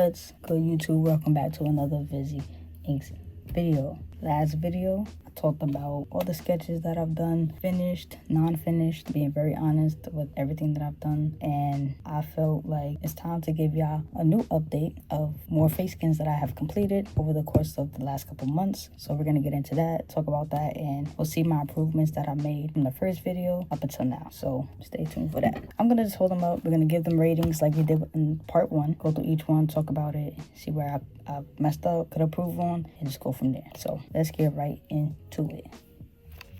What's good, YouTube? Welcome back to another Vizzy Inks video. Last video, I talked about all the sketches that I've done, finished, non-finished, being very honest with everything that I've done. And I felt like it's time to give y'all a new update of more face skins that I have completed over the course of the last couple months. So we're going to get into that, talk about that, and we'll see my improvements that I made from the first video up until now. So stay tuned for that. I'm going to just hold them up. We're going to give them ratings like we did in part one. Go through each one, talk about it, see where I messed up, could improve on, and just go from there. So let's get right into it.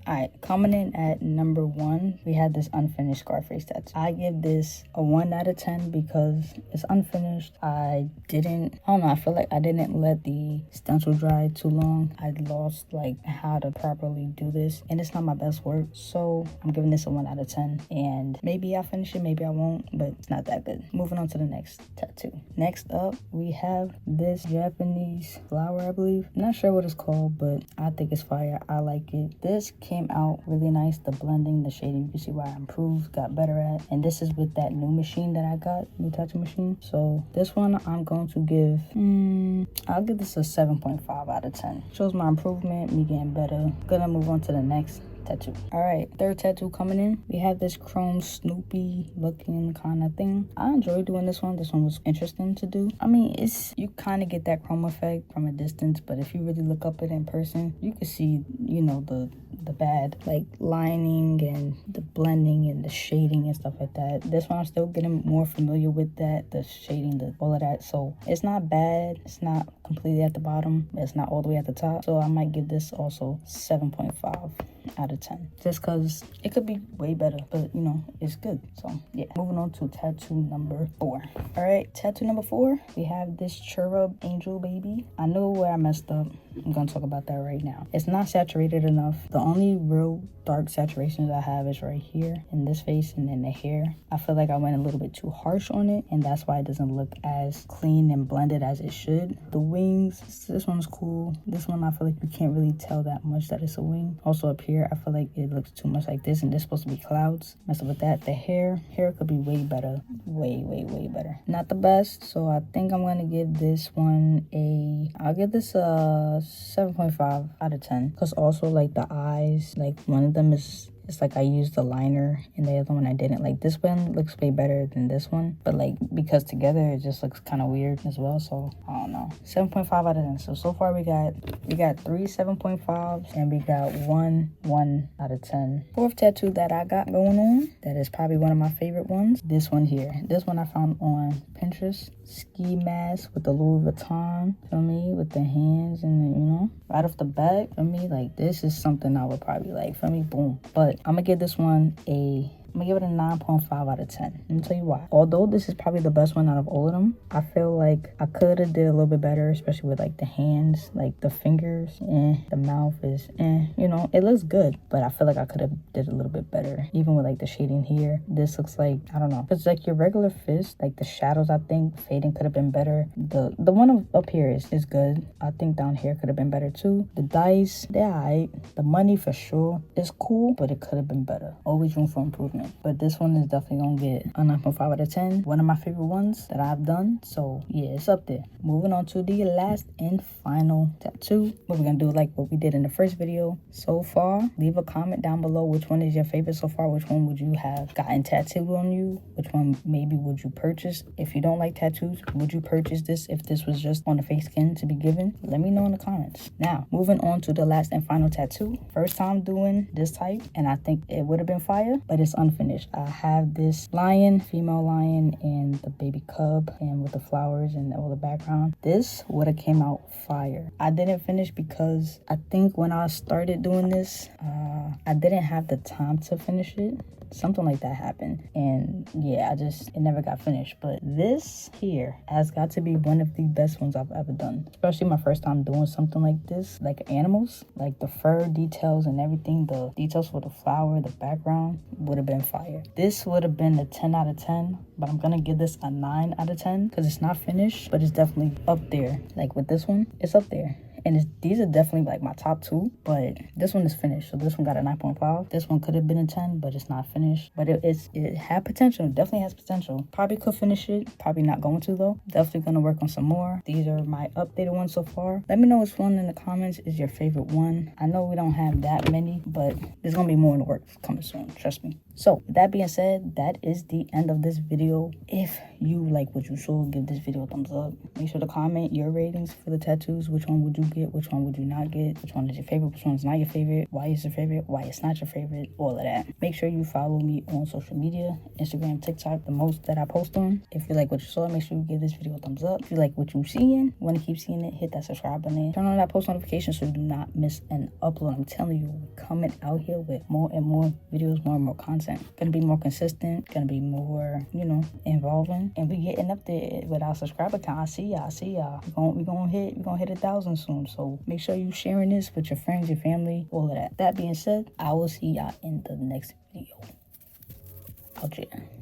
Alright, coming in at number 1, we had this unfinished Scarface tattoo. I give this a 1 out of 10 because it's unfinished. I don't know, I feel like I didn't let the stencil dry too long. I lost like how to properly do this, and it's not my best work. So I'm giving this a 1 out of 10, and maybe I'll finish it, maybe I won't, but it's not that good. Moving on to the next tattoo. Next up, we have this Japanese flower, I believe. I'm not sure what it's called, but I think it's fire. I like it. This came out really nice. The blending, the shading, you can see why I improved, got better at. And this is with that new machine that I got, new tattoo machine. So this one I'm going to give I'll give this a 7.5 out of 10. Shows my improvement, me getting better. Gonna move on to the next tattoo. All right, third tattoo coming in. We have this chrome Snoopy looking kind of thing. I enjoyed doing this one. This one was interesting to do. I mean, you kind of get that chrome effect from a distance, but if you really look up it in person, you can see, you know, the bad like lining and the blending and the shading and stuff like that. This one I'm still getting more familiar with that, the shading, all of that. So it's not bad. It's not completely at the bottom. It's not all the way at the top. So I might give this also 7.5 out of 10, just because it could be way better, but you know, it's good. So yeah, moving on to tattoo number 4. All right, tattoo number 4, we have this Cherub angel baby. I know where I messed up. I'm gonna talk about that right now. It's not saturated enough. The only real dark saturations I have is right here in this face and in the hair. I feel like I went a little bit too harsh on it, and that's why it doesn't look as clean and blended as it should. The wings, this one's cool. This one I feel like you can't really tell that much that it's a wing. Also up here, I feel like it looks too much like this, and this is supposed to be clouds. Mess up with that. The hair could be way better. Way better. Not the best, so I think I'm gonna give this one I'll give this a 7.5 out of 10. Because also like the eyes, like one of them it's like I used the liner and the other one I didn't. Like this one looks way better than this one, but like because together it just looks kind of weird as well. So I don't know. 7.5 out of 10. So far we got 3 7.5s and we got 1 out of 10. Fourth tattoo that I got going on, that is probably one of my favorite ones. This one here. This one I found on Pinterest. Ski mask with the Louis Vuitton, for me, with the hands and the, you know, right off the back. For me, like this is something I would probably like. For me, boom. But I'm gonna give this one I'm gonna give it a 9.5 out of 10. Let me tell you why. Although this is probably the best one out of all of them, I feel like I could have did a little bit better, especially with like the hands, like the fingers, the mouth is, you know, it looks good, but I feel like I could have did a little bit better. Even with like the shading here, this looks like, I don't know. It's like your regular fist, like the shadows, I think fading could have been better. The one up here is good. I think down here could have been better too. The dice, they're alright. The money for sure is cool, but it could have been better. Always room for improvement. But this one is definitely gonna get a 9.5 out of 10. One of my favorite ones that I've done. So yeah, it's up there. Moving on to the last and final tattoo. What we're gonna do like what we did in the first video so far. Leave a comment down below which one is your favorite so far. Which one would you have gotten tattooed on you? Which one maybe would you purchase? If you don't like tattoos, would you purchase this if this was just on the face skin to be given? Let me know in the comments. Now, moving on to the last and final tattoo. First time doing this type, and I think it would have been fire, but it's unfinished. I have this lion, female lion, and the baby cub, and with the flowers and all the background. This would have came out fire. I didn't finish because I think when I started doing this, I didn't have the time to finish it. Something like that happened, and yeah, it never got finished. But this here has got to be one of the best ones I've ever done, especially my first time doing something like this, like animals, like the fur details and everything. The details for the flower, the background would have been fire. This would have been a 10 out of 10, but I'm gonna give this a 9 out of 10 because it's not finished, but it's definitely up there. Like with this one, it's up there. And these are definitely like my top 2, but this one is finished. So this one got a 9.5. This one could have been a 10, but it's not finished. But it had potential. It definitely has potential. Probably could finish it. Probably not going to though. Definitely gonna work on some more. These are my updated ones so far. Let me know which one in the comments is your favorite one. I know we don't have that many, but there's gonna be more in the works coming soon. Trust me. So with that being said, that is the end of this video. If you like what you saw, give this video a thumbs up. Make sure to comment your ratings for the tattoos. Which one would you get? Which one would you not get? Which one is your favorite? Which one's not your favorite? Why is your favorite? Why it's not your favorite? All of that. Make sure you follow me on social media, Instagram, TikTok, the most that I post on. If you like what you saw, make sure you give this video a thumbs up. If you like what you're seeing, want to keep seeing it, hit that subscribe button. Turn on that post notification so you do not miss an upload. I'm telling you, we're coming out here with more and more videos, more and more content. Gonna be more consistent, gonna be more, involving, and we getting up there with our subscriber count. I see y'all. We're gonna hit 1,000 soon. So make sure you sharing this with your friends, your family, all of that. That being said, I will see y'all in the next video. Out here.